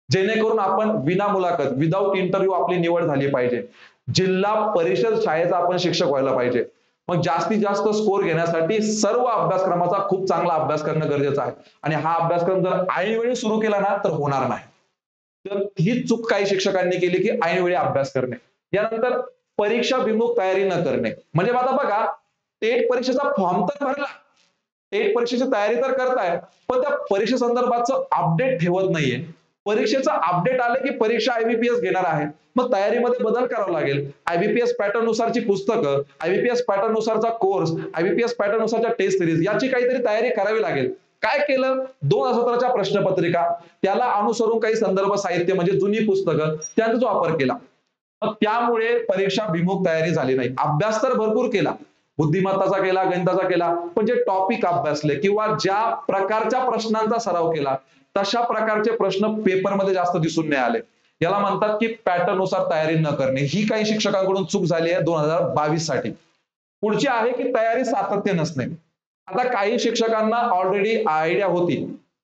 जेणेकरून आपण विना मुलाखत, विदाऊट इंटरव्ह्यू आपली निवड झाली पाहिजे. जिल्हा परिषद शाळेचा आपण शिक्षक व्हायला पाहिजे. मग जास्तीत जास्त स्कोर घेण्यासाठी सर्व अभ्यासक्रमाचा खूप चांगला अभ्यास करणं गरजेचं आहे. आणि हा अभ्यासक्रम जर ऐनवेळी सुरू केला ना तर होणार नाही. तर ही चूक काही शिक्षकांनी केली की ऐनवेळी अभ्यास करणे. यानंतर परीक्षा विमुख तयारी न करणे. म्हणजे आता बघा, टेट परीक्षेचा फॉर्म तर भरला, टेट परीक्षेची तयारी तर करताय, पण त्या परीक्षेसंदर्भातचं अपडेट ठेवत नाहीये. परीक्षेचं अपडेट आलं की परीक्षा IBPS घेणार आहे, मग तयारीमध्ये बदल करावा लागेल. IBPS पॅटर्न नुसारची पुस्तकं, IBPS पॅटर्न नुसारचा कोर्स, IBPS पॅटर्न नुसारच्या टेस्ट सिरीज याची काहीतरी तयारी करावी लागेल. काय केलं? 2017च्या प्रश्नपत्रिका त्याला अनुसरून काही संदर्भ साहित्य म्हणजे जुनी पुस्तकं त्यांचा जो वापर केला. मग त्यामुळे परीक्षाभिमुख तयारी झाली नाही. अभ्यास तर भरपूर केला, बुद्धिमत्ताचा केला, गणिताचा केला, पण जे टॉपिक अभ्यासले किंवा ज्या प्रकारच्या प्रश्नांचा सराव केला तशा प्रकारचे प्रश्न पेपरमध्ये जास्त दिसून नाही आले. याला म्हणतात की पॅटर्न नुसार तयारी न करणे. ही काही शिक्षकांकडून चूक झाली आहे 2022 साठी. पुढची आहे की तयारी सातत्य नसणे. आता काही शिक्षकांना ऑलरेडी आयडिया होती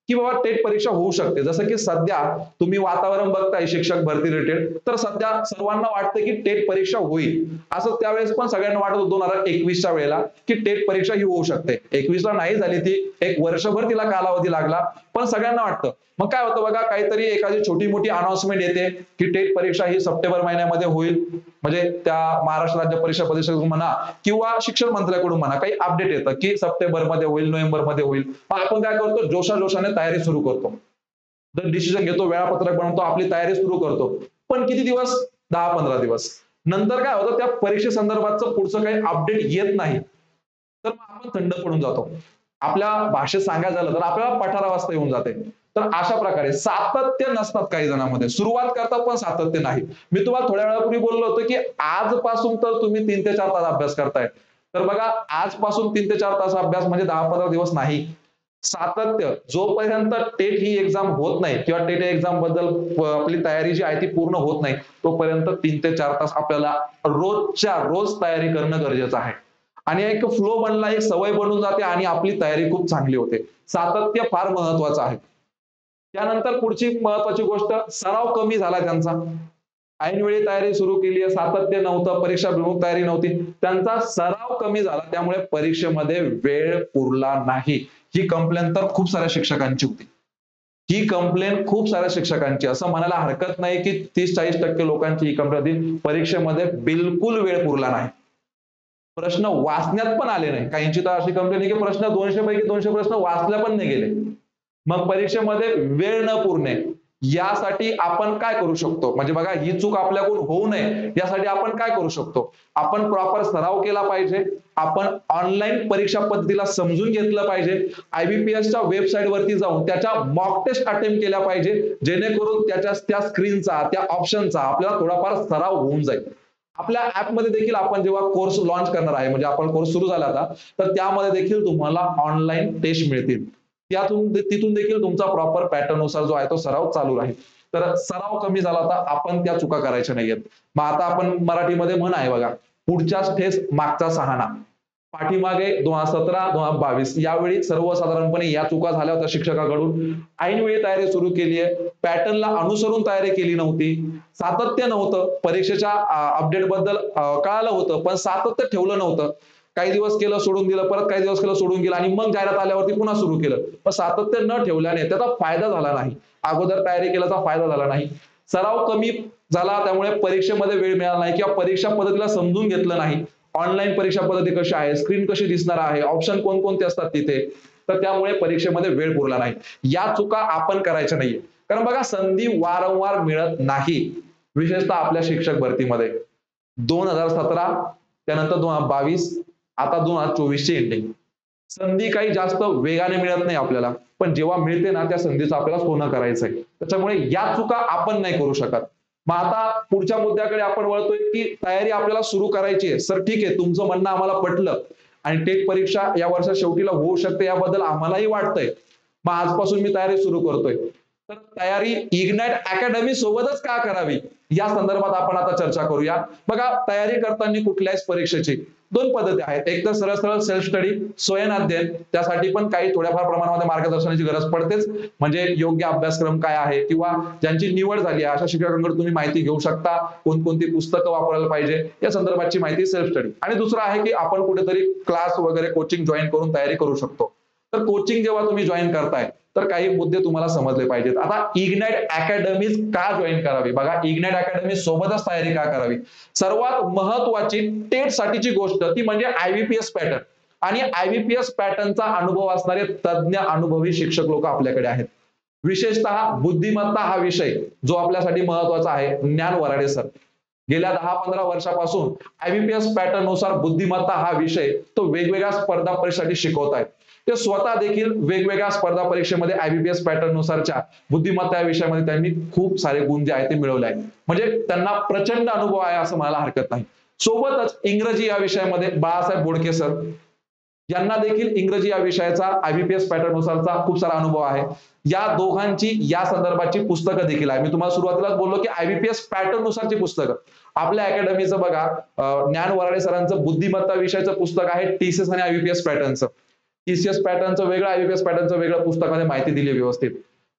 की बाबा टेट परीक्षा होऊ शकते. जसं की सध्या तुम्ही वातावरण बघताय शिक्षक भरती रिलेटेड, तर सध्या सर्वांना वाटतं की टेट परीक्षा होईल. असं त्यावेळेस पण सगळ्यांना वाटत होतं 2021च्या वेळेला की टेट परीक्षा ही होऊ शकते. 21ला नाही झाली ती, एक वर्षभर तिला कालावधी लागला, पण सगळ्यांना वाटतं. मग काय होतं बघा, काहीतरी एखादी छोटी मोठी अनाउन्समेंट येते की टेट परीक्षा ही सप्टेंबर महिन्यामध्ये होईल, म्हणजे त्या महाराष्ट्र राज्य परीक्षा परिषदेकडून म्हणा किंवा शिक्षण मंत्र्याकडून म्हणा काही अपडेट येतं की सप्टेंबर मध्ये होईल, नोव्हेंबर मध्ये होईल. मग आपण काय करतो, जोशाने तयारी सुरू करतो, जर डिसिजन घेतो, वेळापत्रक बनवतो, आपली तयारी सुरू करतो. पण किती दिवस? 10-15 दिवस. नंतर काय होतं, त्या परीक्षेसंदर्भातचं पुढचं काही अपडेट येत नाही, तर मग आपण थंड पडून जातो. आपल्या भाषेत सांगायचं झालं तर आपल्याला पठारावस्था येऊन जाते. तर अशा प्रकारे सातत्य नसतात काही जणांमध्ये, सुरुवात करतात पण सातत्य नाही. मी तुम्हाला थोड्या वेळापूर्वी बोललो होतो की आजपासून तर तुम्ही 3 ते 4 तास अभ्यास करताय, तर बघा आजपासून 3 ते 4 तास अभ्यास म्हणजे 10-15 दिवस नाही. सातत्य, जोपर्यंत टेट ही एक्झाम होत नाही किंवा टेट एक्झाम बद्दल आपली तयारी जी आहे ती पूर्ण होत नाही, तोपर्यंत 3 ते 4 तास आपल्याला रोजच्या रोज तयारी करणं गरजेचं आहे. आणि एक फ्लो बनला, एक सवय बनून जाते आणि आपली तयारी खूप चांगली होते. सातत्य फार महत्वाचं आहे. त्यानंतर पुढची महत्वाची गोष्ट, सराव कमी झाला त्यांचा. ऐनवेळी तयारी सुरू केली आहे, सातत्य नव्हतं, परीक्षाभिमुख तयारी नव्हती, त्यांचा सराव कमी झाला, त्यामुळे परीक्षेमध्ये वेळ पुरला नाही. ही कंप्लेंट तर खूप साऱ्या शिक्षकांची होती. ही कंप्लेंट खूप साऱ्या शिक्षकांची, असं म्हणायला हरकत नाही की 30-40% लोकांची ही कंप्लेंट होती. परीक्षेमध्ये बिलकुल वेळ पुरला नाही. प्रश्न वाचण्यात पण आले नाही. काहींची तर अशी कंप्लेंट आहे की प्रश्न 200 पैकी 200 प्रश्न वाचल्या पण नाही गेले. मग परीक्षेमध्ये वेळ न पुरणे, यासाठी आपण काय करू शकतो? म्हणजे बघा, ही चूक आपल्याकडून होऊ नये यासाठी आपण काय करू शकतो? आपण प्रॉपर सराव केला पाहिजे. आपण ऑनलाईन परीक्षा पद्धतीला समजून घेतलं पाहिजे. IBPSच्या वेबसाईट वरती जाऊन त्याच्या मॉक टेस्ट अटेम्प्ट केल्या पाहिजे, जेणेकरून त्या स्क्रीनचा, त्या ऑप्शनचा आपल्याला थोडाफार सराव होऊन जाईल. आपल्या ऍपमध्ये देखील आपण जेव्हा कोर्स लॉन्च करणार आहे, म्हणजे आपण कोर्स सुरू झाला आता, तर त्यामध्ये देखील तुम्हाला ऑनलाईन टेस्ट मिळतील. तिथून देखील तुमचा प्रॉपर पॅटर्न नुसार जो आहे तो सराव चालू राहील. तर सराव कमी झाला तर आपण त्या चुका करायच्या नाहीयेत. मग आता आपण मराठीमध्ये म्हण आहे बघा, पुढच्याच ठेस मागचा सहाणा. पाठीमागे 2017-2022 यावेळी सर्वसाधारणपणे या चुका झाल्या होत्या शिक्षकाकडून. ऐनवेळी तयारी सुरू केली आहे, पॅटर्नला अनुसरून तयारी केली नव्हती, सातत्य नव्हतं, परीक्षेच्या अपडेट बद्दल कळालं होतं पण सातत्य ठेवलं नव्हतं. काही दिवस केलं सोडून दिलं, परत काही दिवस केलं सोडून गेलं आणि मग जाहिरात आल्यावरती पुन्हा सुरू केलं. पण सातत्य न ठेवल्याने त्याचा फायदा झाला नाही. अगोदर तयारी केल्याचा फायदा झाला नाही. सराव कमी झाला, त्यामुळे परीक्षेमध्ये वेळ मिळाला नाही किंवा परीक्षा पद्धतीला समजून घेतलं नाही. ऑनलाईन परीक्षा पद्धती कशी आहे, स्क्रीन कशी दिसणार आहे, ऑप्शन कोणकोणते असतात तिथे, तर त्यामुळे परीक्षेमध्ये वेळ पुरला नाही. या चुका आपण करायच्या नाहीये. कारण बघा, संधी वारंवार मिळत नाही, विशेषतः आपल्या शिक्षक भरतीमध्ये. 2017, त्यानंतर 2022, आता 2024ची एंडिंग. संधी काही जास्त वेगाने मिळत नाही आपल्याला, पण जेव्हा मिळते ना त्या संधीचं आपल्याला सोनं करायचंय. त्याच्यामुळे या चुका आपण नाही करू शकत. मग आता पुढच्या मुद्द्याकडे आपण वळतोय की तयारी आपल्याला सुरू करायची आहे. सर ठीक आहे, तुमचं म्हणणं आम्हाला पटलं आणि टेट परीक्षा या वर्षात शेवटीला होऊ शकते याबद्दल आम्हालाही वाटतंय. मग आजपासून मी तयारी सुरू करतोय. तर तयारी इग्नाइट अकॅडमी सोबतच का करावी या संदर्भात आपण आता चर्चा करूया. बघा, तयारी करताना कुठल्याच परीक्षेची 2 पद्धती आहेत. एक तर सरळ सरळ सेल्फ स्टडी, स्वयं अध्ययन. त्यासाठी पण काही थोड्याफार प्रमाणामध्ये मार्गदर्शनाची गरज पडतेच. म्हणजे योग्य अभ्यासक्रम काय आहे किंवा ज्यांची निवड झाली आहे अशा शिक्षकांकडून तुम्ही माहिती घेऊ शकता. कोणकोणती पुस्तकं वापरायला पाहिजे या संदर्भाची माहिती सेल्फ स्टडी. आणि दुसरं आहे की आपण कुठेतरी क्लास वगैरे कोचिंग जॉईन करून तयारी करू शकतो. तर कोचिंग जेव्हा तुम्ही जॉईन करताय तर काही मुद्दे तुम्हाला समजले पाहिजेत. आता इग्नाइट अकॅडमी का जॉईन करावी? बघा, इग्नाइट अकॅडमी सोबतच तयारी का करावी? सर्वात महत्वाची टेट साठीची गोष्ट ती म्हणजे IBPS पॅटर्न. आणि IBPS पॅटर्नचा अनुभव असणारे तज्ञ अनुभवी शिक्षक लोक आपल्याकडे आहेत. विशेषतः बुद्धिमत्ता हा विषय जो आपल्यासाठी महत्वाचा आहे. ज्ञान वराडे सर गेल्या 10-15 वर्षापासून IBPS पॅटर्न नुसार बुद्धिमत्ता हा विषय तो वेगवेगळ्या स्पर्धा परीक्षेसाठी शिकवत आहेत. ते स्वतः देखील वेगवेगळ्या स्पर्धा परीक्षेमध्ये IBPS पॅटर्न नुसारच्या बुद्धिमत्ता या विषयामध्ये त्यांनी खूप सारे गुण जे आहेत ते मिळवले आहेत. म्हणजे त्यांना प्रचंड अनुभव आहे असं म्हणायला हरकत नाही. सोबतच इंग्रजी या विषयामध्ये बाळासाहेब बोडके सर यांना देखील इंग्रजी या विषयाचा IBPS पॅटर्न नुसारचा खूप सारा अनुभव आहे. या दोघांची या संदर्भाची पुस्तकं देखील आहे. मी तुम्हाला सुरुवातीलाच बोललो की IBPS पॅटर्न नुसारची पुस्तकं आपल्या अकॅडमीचं बघा, ज्ञान वराडे सरांचं बुद्धिमत्ता विषयाचं पुस्तक आहे TCS आणि IBPS पॅटर्नचं. TCS पॅटर्नचं वेगळं, IBPS पॅटर्नचं वेगळं पुस्तकामध्ये माहिती दिली व्यवस्थित.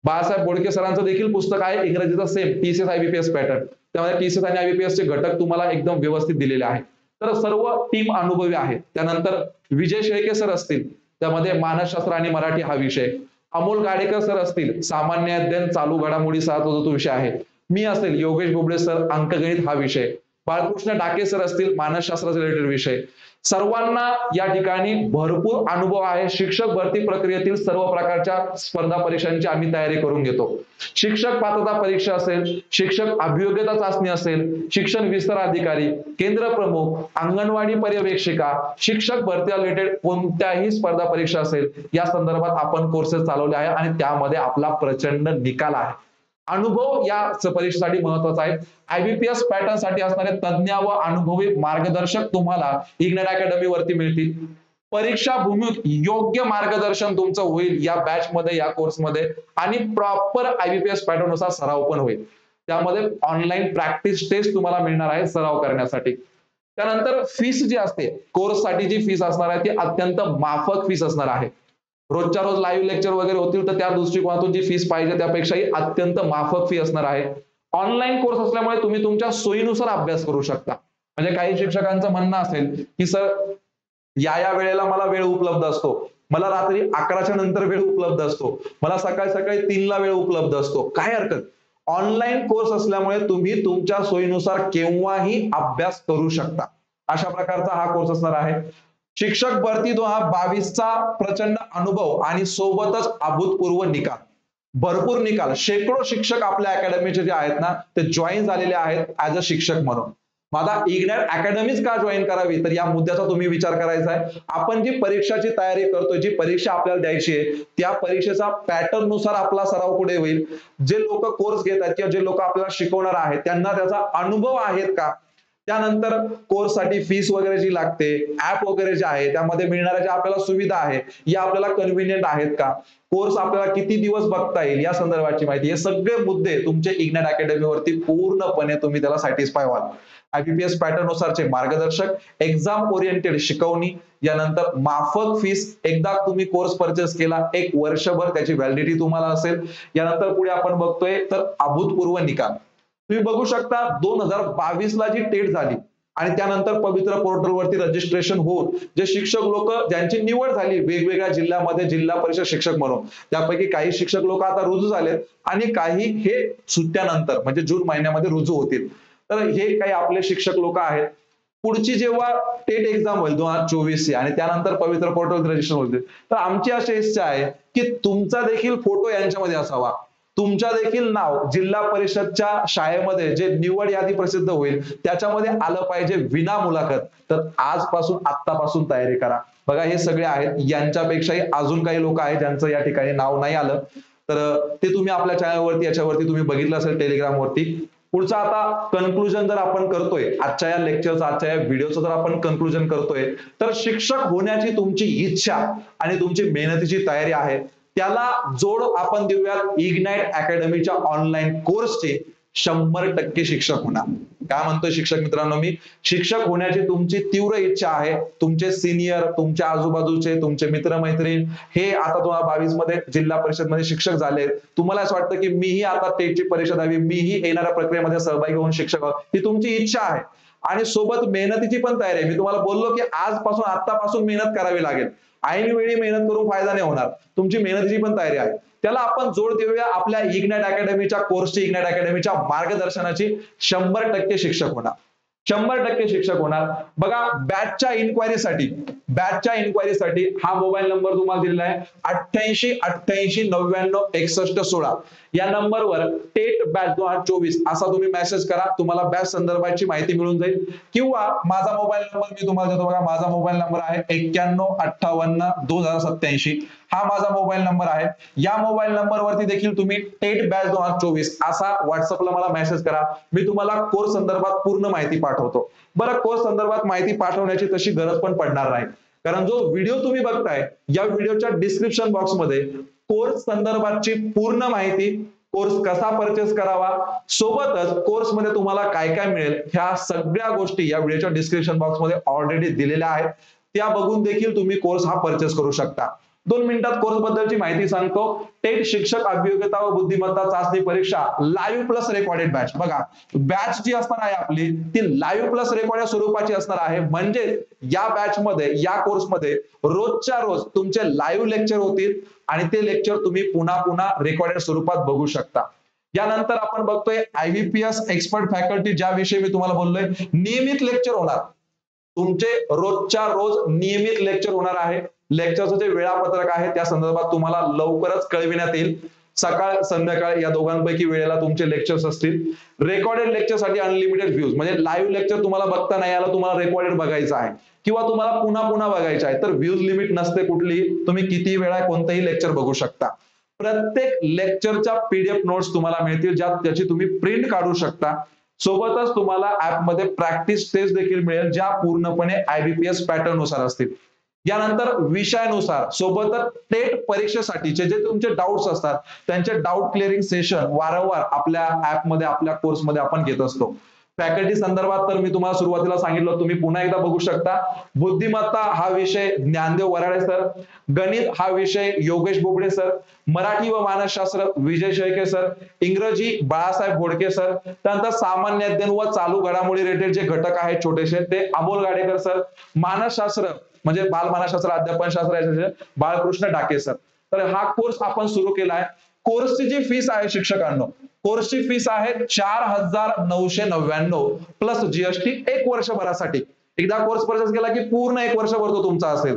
बाळासाहेब बोडके सरांचं देखील पुस्तक आहे इंग्रजीचं सेम TCS IBPS पॅटर्न. त्यामध्ये TCS आणि IBPS चे घटक तुम्हाला एकदम व्यवस्थित दिलेले आहेत. तर सर्व टीम अनुभवी आहे. त्यानंतर विजय शेळके सर असतील त्यामध्ये मानसशास्त्र आणि मराठी हा विषय, अमोल गाडेकर सर असतील सामान्य अध्ययन चालू घडामोडी सह तो विषय आहे, मी असेल योगेश बोबडे सर अंकगणित हा विषय, बाळकृष्ण डाके सर असतील मानसशास्त्राचे रिलेटेड विषय. सर्वांना या ठिकाणी भरपूर अनुभव आहे. शिक्षक भरती प्रक्रियेतील सर्व प्रकारच्या स्पर्धा परीक्षांची आम्ही तयारी करून घेतो. शिक्षक पात्रता परीक्षा असेल, शिक्षक अभियोग्यता चाचणी असेल, शिक्षण विस्तार अधिकारी, केंद्र प्रमुख, अंगणवाडी पर्यवेक्षिका, शिक्षक भरती रिलेटेड कोणत्याही स्पर्धा परीक्षा असेल या संदर्भात आपण कोर्सेस चालवले आहे आणि त्यामध्ये आपला प्रचंड निकाल आहे. अनुभव या परीक्षेसाठी महत्वाचा आहे. IBPS पॅटर्न साठी असणारे तज्ञ व अनुभवी मार्गदर्शक तुम्हाला इग्नाइट अकॅडमी वरती मिळतील. परीक्षा भूमीत योग्य मार्गदर्शन तुमचं होईल या बॅच मध्ये, या कोर्समध्ये, आणि प्रॉपर IBPS पॅटर्न नुसार सराव पण होईल. त्यामध्ये ऑनलाईन प्रॅक्टिस टेस्ट तुम्हाला मिळणार आहे सराव करण्यासाठी. त्यानंतर फीस जी असते, कोर्स साठी जी फीस असणार आहे ती अत्यंत माफक फीस असणार आहे. रोजच्या रोज लाईव्ह लेक्चर वगैरे होतील तर त्या दृष्टिकोनातून जी फीस पाहिजे त्यापेक्षाही अत्यंत माफक फी असणार आहे. ऑनलाईन कोर्स असल्यामुळे तुम्ही तुमच्या सोयीनुसार अभ्यास करू शकता. म्हणजे काही शिक्षकांचं म्हणणं असेल की सर या वेळेला मला वेळ उपलब्ध असतो, मला रात्री 11च्या नंतर वेळ उपलब्ध असतो, मला सकाळी 3ला वेळ उपलब्ध असतो, काय हरकत. ऑनलाईन कोर्स असल्यामुळे तुम्ही तुमच्या सोयीनुसार केव्हाही अभ्यास करू शकता. अशा प्रकारचा हा कोर्स असणार आहे. शिक्षक भरती 2022 चा प्रचंड अनुभव आणि सोबतच अभूतपूर्व निकाल, भरपूर निकाल. शेकडो शिक्षक आपल्या अकॅडमीचे जे आहेत ना ते जॉईन झालेले आहेत ऍज अ शिक्षक म्हणून. माझा इग्नाइट अकॅडमीच का जॉईन करावी, तर या मुद्द्याचा तुम्ही विचार करायचा आहे. आपण जी परीक्षाची तयारी करतोय, जी परीक्षा आपल्याला द्यायची आहे त्या परीक्षेचा पॅटर्न नुसार आपला सराव पुढे होईल. जे लोक कोर्स घेत आहेत किंवा जे लोक आपल्याला शिकवणार आहेत त्यांना त्याचा अनुभव आहेत का. त्यानंतर कोर्ससाठी फीस वगैरे जी लागते, ऍप वगैरे जे आहे त्यामध्ये मिळणाऱ्या ज्या आपल्याला सुविधा आहे या आपल्याला कन्व्हिनियंट आहेत का, कोर्स आपल्याला किती दिवस बघता येईल या संदर्भाची माहिती, हे सगळे मुद्दे तुमचे इग्नाइट अकॅडमीवरती पूर्णपणे तुम्ही त्याला सॅटिस्फाय व्हाल. IBPS पॅटर्न नुसारचे मार्गदर्शक, एक्झाम ओरिएंटेड शिकवणी, यानंतर माफक फीस. एकदा तुम्ही कोर्स परचेस केला 1 वर्षभर त्याची व्हॅलिडिटी तुम्हाला असेल. यानंतर पुढे आपण बघतोय तर अभूतपूर्व निकाल. तुम्ही बघू शकता 2022 ला जी टेट झाली आणि त्यानंतर पवित्र पोर्टलवरती रजिस्ट्रेशन होऊन जे शिक्षक लोक ज्यांची निवड झाली वेगवेगळ्या जिल्ह्यामध्ये जिल्हा परिषद शिक्षक म्हणून, त्यापैकी काही शिक्षक लोक आता रुजू झालेत आणि काही हे सुट्ट्यानंतर म्हणजे जून महिन्यामध्ये रुजू होतील. तर हे काही आपले शिक्षक लोक आहेत. पुढची जेव्हा टेट एक्झाम होईल 2024 आणि त्यानंतर पवित्र पोर्टल रजिस्ट्रेशन होईल, तर आमची अशी इच्छा आहे की तुमचा देखील फोटो यांच्यामध्ये असावा, तुमच्या देखील नाव जिल्हा परिषदच्या शाळेमध्ये जे निवड यादी प्रसिद्ध होईल त्याच्यामध्ये आलं पाहिजे विना मुलाखत. तर आजपासून आत्तापासून तयारी करा. बघा हे सगळे आहेत, यांच्यापेक्षाही अजून काही लोक आहेत ज्यांचं या ठिकाणी नाव नाही आलं, तर ते तुम्ही आपल्या चॅनलवरती याच्यावरती तुम्ही बघितलं असेल टेलिग्रामवरती. पुढचा आता कन्क्लुजन जर आपण करतोय आजच्या या लेक्चरचं, आजच्या या व्हिडिओचं जर आपण कन्क्लुजन करतोय, तर शिक्षक होण्याची तुमची इच्छा आणि तुमची मेहनतीची तयारी आहे त्याला जोड आपण देऊयात इग्नाइट अकॅडमीच्या ऑनलाईन कोर्सचे. 100% शिक्षक होणार. काय म्हणतोय शिक्षक मित्रांनो, मी शिक्षक होण्याची तुमची तीव्र इच्छा आहे. तुमचे सिनियर, तुमच्या आजूबाजूचे तुमचे मित्रमैत्रीण हे आता 2022 मध्ये जिल्हा परिषद मध्ये शिक्षक झाले. तुम्हाला असं वाटतं की मीही आता टेटची परीक्षा द्यावी, मीही येणाऱ्या प्रक्रियेमध्ये सहभागी होऊन शिक्षक व्हावं, ही तुमची इच्छा आहे. आणि सोबत मेहनतीची पण तयारी आहे. मी तुम्हाला बोललो की आजपासून आत्तापासून मेहनत करावी लागेल. ऐनवेळी मेहनत करून फायदा नाही होणार. तुमची मेहनतीची पण तयारी आहे. त्याला आपण जोड देऊया आपल्या इग्नाइट अकॅडमीच्या कोर्सची, इग्नाइट अकॅडमीच्या मार्गदर्शनाची. 100% शिक्षक होणार. 100% शिक्षक होणार. बघा बॅचच्या इन्क्वायरीसाठी हा मोबाईल नंबर तुम्हाला दिलेला आहे 8888996116. या नंबरवर टेट बॅच 2024 असा तुम्ही मेसेज करा. तुम्हाला बॅच संदर्भाची माहिती मिळून जाईल. किंवा माझा मोबाईल नंबर मी तुम्हाला देतो बघा. माझा मोबाईल नंबर आहे 91582087. हा माझा मोबाईल नंबर आहे. या मोबाईल नंबरवरती देखील तुम्ही टेट बॅच 2024 असा व्हॉट्सअपला मला मेसेज करा. मी तुम्हाला कोर्स संदर्भात पूर्ण माहिती पाठवतो. बरं, कोर्स संदर्भात माहिती पाठवण्याची तशी गरज पण पडणार नाही, कारण जो व्हिडिओ तुम्ही बघताय या व्हिडिओच्या डिस्क्रिप्शन बॉक्समध्ये कोर्स संदर्भातची पूर्ण माहिती, कोर्स कसा परचेस करावा, सोबतच कोर्समध्ये तुम्हाला काय काय मिळेल, ह्या सगळ्या गोष्टी या व्हिडिओच्या डिस्क्रिप्शन बॉक्समध्ये ऑलरेडी दिलेल्या आहेत. त्या बघून देखील तुम्ही कोर्स हा परचेस करू शकता. 2 मिनिटात कोर्स बद्दलची माहिती सांगतो. टेट शिक्षक अभियोग्यता व बुद्धिमत्ता चाचणी परीक्षा लाईव्ह प्लस रेकॉर्डेड बॅच. बघा बॅच जी असणार आहे आपली ती लाईव्ह प्लस रेकॉर्डेड स्वरूपाची असणार आहे. म्हणजे या बॅच मध्ये, या कोर्समध्ये रोजच्या रोज तुमचे लाईव्ह लेक्चर होतील आणि ते लेक्चर तुम्ही पुन्हा पुन्हा रेकॉर्डेड स्वरूपात बघू शकता. यानंतर आपण बघतोय IBPS एक्सपर्ट फॅकल्टी, ज्याविषयी मी तुम्हाला बोललोय. नियमित लेक्चर होणार, तुमचे रोजच्या रोज नियमित लेक्चर होणार आहे. लेक्चरचं जे वेळापत्रक आहे त्या संदर्भात तुम्हाला लवकरच कळविण्यात येईल. सकाळ संध्याकाळ या दोघांपैकी वेळेला तुमचे लेक्चर्स असतील. रेकॉर्डेड लेक्चरसाठी अनलिमिटेड व्ह्यूज, म्हणजे लाईव्ह लेक्चर तुम्हाला बघता नाही आलं, तुम्हाला रेकॉर्डेड बघायचं आहे किंवा तुम्हाला पुन्हा पुन्हा बघायचं आहे, तर व्ह्यूज लिमिट नसते कुठलीही. तुम्ही किती वेळा कोणतेही लेक्चर बघू शकता. प्रत्येक लेक्चरच्या PDF नोट्स तुम्हाला मिळतील, ज्याची तुम्ही प्रिंट काढू शकता. सोबतच तुम्हाला ऍपमध्ये प्रॅक्टिस टेस्ट देखील मिळेल, ज्या पूर्णपणे IBPS पॅटर्न नुसार असतील. यानंतर विषयानुसार सोबतच टेट परीक्षेसाठीचे जे तुमचे डाऊट्स असतात त्यांचे डाऊट क्लिअरिंग सेशन वारंवार आपल्या ऍपमध्ये, आपल्या कोर्समध्ये आपण घेत असतो. फॅकल्टी संदर्भात तर मी तुम्हाला सुरुवातीला सांगितलं, तुम्ही पुन्हा एकदा बघू शकता. बुद्धिमत्ता हा विषय ज्ञानदेव वराडे सर, गणित हा विषय योगेश बोबडे सर, मराठी व मानसशास्त्र विजय शेळके सर, इंग्रजी बाळासाहेब घोडके सर, त्यानंतर सामान्य अध्ययन व चालू घडामोडी रिलेटेड जे घटक आहेत छोटेसे ते अमोल गाडेकर सर, मानसशास्त्र म्हणजे बालमानसशास्त्र अध्यापन शास्त्र बाळकृष्ण डाके सर. तर हा कोर्स आपण सुरू केला आहे. कोर्सची जी फीस आहे शिक्षकांनो, कोर्सची फीस आहे 4999 प्लस GST 1 वर्षभरासाठी. एकदा कोर्स परचेस केला की पूर्ण 1 वर्षभर तो तुमचा असेल.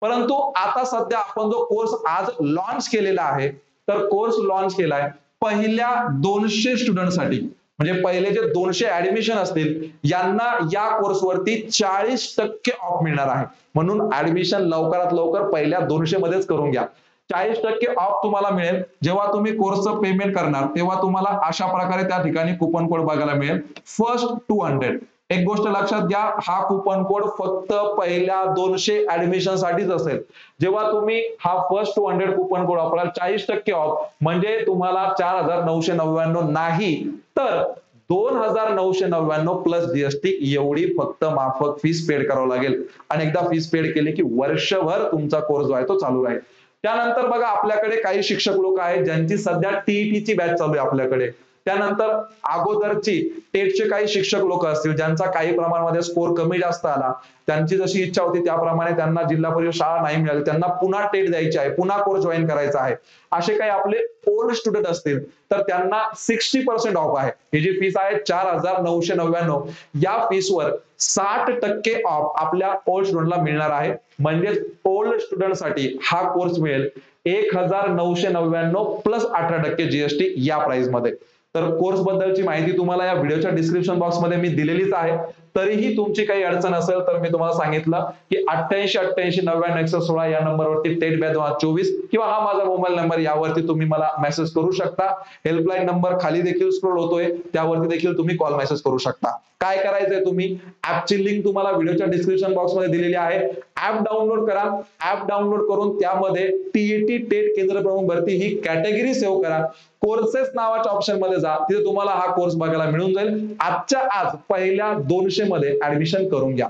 परंतु आता सध्या आपण जो कोर्स आज लॉन्च केलेला आहे, तर कोर्स लॉन्च केलाय पहिल्या 200 स्टुडंटसाठी, म्हणजे पहिले जे 200 ऍडमिशन असतील यांना या कोर्सवरती 40% ऑफ मिळणार आहे. म्हणून ऍडमिशन लवकरात लवकर पहिल्या 200 मध्येच करून घ्या. 40% ऑफ तुम्हाला मिळेल. जेव्हा तुम्ही कोर्सचं पेमेंट करणार तेव्हा तुम्हाला अशा प्रकारे त्या ठिकाणी कुपन कोड बघायला मिळेल, फर्स्ट 200. एक गोष्ट लक्षात घ्या, हा कुपन कोड फक्त पहिल्या 200 ऍडमिशन साठीच असेल. जेव्हा तुम्ही हा फर्स्ट 200 कुपन कोड वापराल 40% ऑफ, म्हणजे तुम्हाला 4999 नाही तर 2999 प्लस GST एवढी फक्त माफक फीस पेड करावं लागेल. आणि एकदा फीस पेड केली की वर्षभर तुमचा कोर्स जो आहे तो चालू राहील. त्यानंतर बघा आपल्याकडे काही शिक्षक लोक आहेत ज्यांची सध्या TET ची बॅच चालू आहे आपल्याकडे. त्यानंतर अगोदरची टेटचे काही शिक्षक लोक असतील ज्यांचा काही प्रमाणामध्ये स्कोर कमी जास्त आला, त्यांची जशी इच्छा होती त्याप्रमाणे त्यांना जिल्हा परिषद शाळा नाही मिळाली, त्यांना पुन्हा टेट द्यायची आहे, पुन्हा कोर्स जॉईन करायचा आहे, असे काही आपले ओल्ड स्टुडंट असतील तर त्यांना 60% ऑफ आहे. ही जी फीस आहे 4999, या फीसवर 60% ऑफ आपल्या ओल्ड स्टुडंटला मिळणार आहे. म्हणजेच ओल्ड स्टुडंटसाठी हा कोर्स मिळेल 1999 प्लस 18% GST या प्राइस मध्ये. तर कोर्स बद्दलची माहिती तुम्हाला या व्हिडिओच्या डिस्क्रिप्शन बॉक्समध्ये मी दिलेलीच आहे. तरीही तुमची काही अडचण असेल तर मी तुम्हाला सांगितलं की 8888996116 या नंबरवरती टेट बॅच 2024 किंवा हा माझा मोबाईल नंबर, यावरती तुम्ही मला मेसेज करू शकता. हेल्पलाईन नंबर खाली देखील स्क्रोल होतोय, त्यावरती देखील तुम्ही कॉल मेसेज करू शकता. काय करायचंय, तुम्ही ऍपची लिंक तुम्हाला व्हिडिओच्या डिस्क्रिप्शन बॉक्समध्ये दिलेली आहे. ऍप डाउनलोड करा. ऍप डाउनलोड करून त्यामध्ये TET टेट केंद्र प्रमुख भरती ही कॅटेगरी सेव्ह करा. कोर्सेस नावाच्या ऑप्शन मध्ये जा, तिथे तुम्हाला हा कोर्स बघायला मिळून जाईल. आजच्या आज पहिल्या 200 मध्ये ऍडमिशन करून घ्या.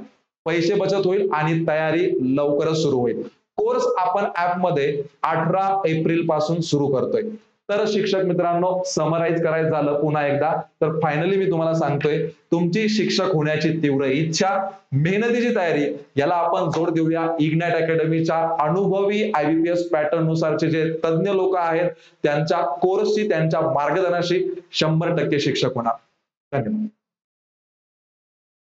पैसे बचत होईल आणि तयारी लवकरच सुरू होईल. कोर्स आपण ऍप मध्ये 18 एप्रिल पासून सुरू करतोय. तर शिक्षक मित्रांनो, समराईज करायचं झालं पुन्हा एकदा तर फायनली मी तुम्हाला सांगतोय, तुमची शिक्षक होण्याची तीव्र इच्छा, मेहनतीची तयारी याला आपण जोड देऊया. इग्नाइट अकॅडमीच्या अनुभवी IBPS पॅटर्न नुसारचे जे तज्ञ लोक आहेत त्यांच्या कोर्सची, त्यांच्या मार्गदर्शनाशी 100% शिक्षक होणार. धन्यवाद.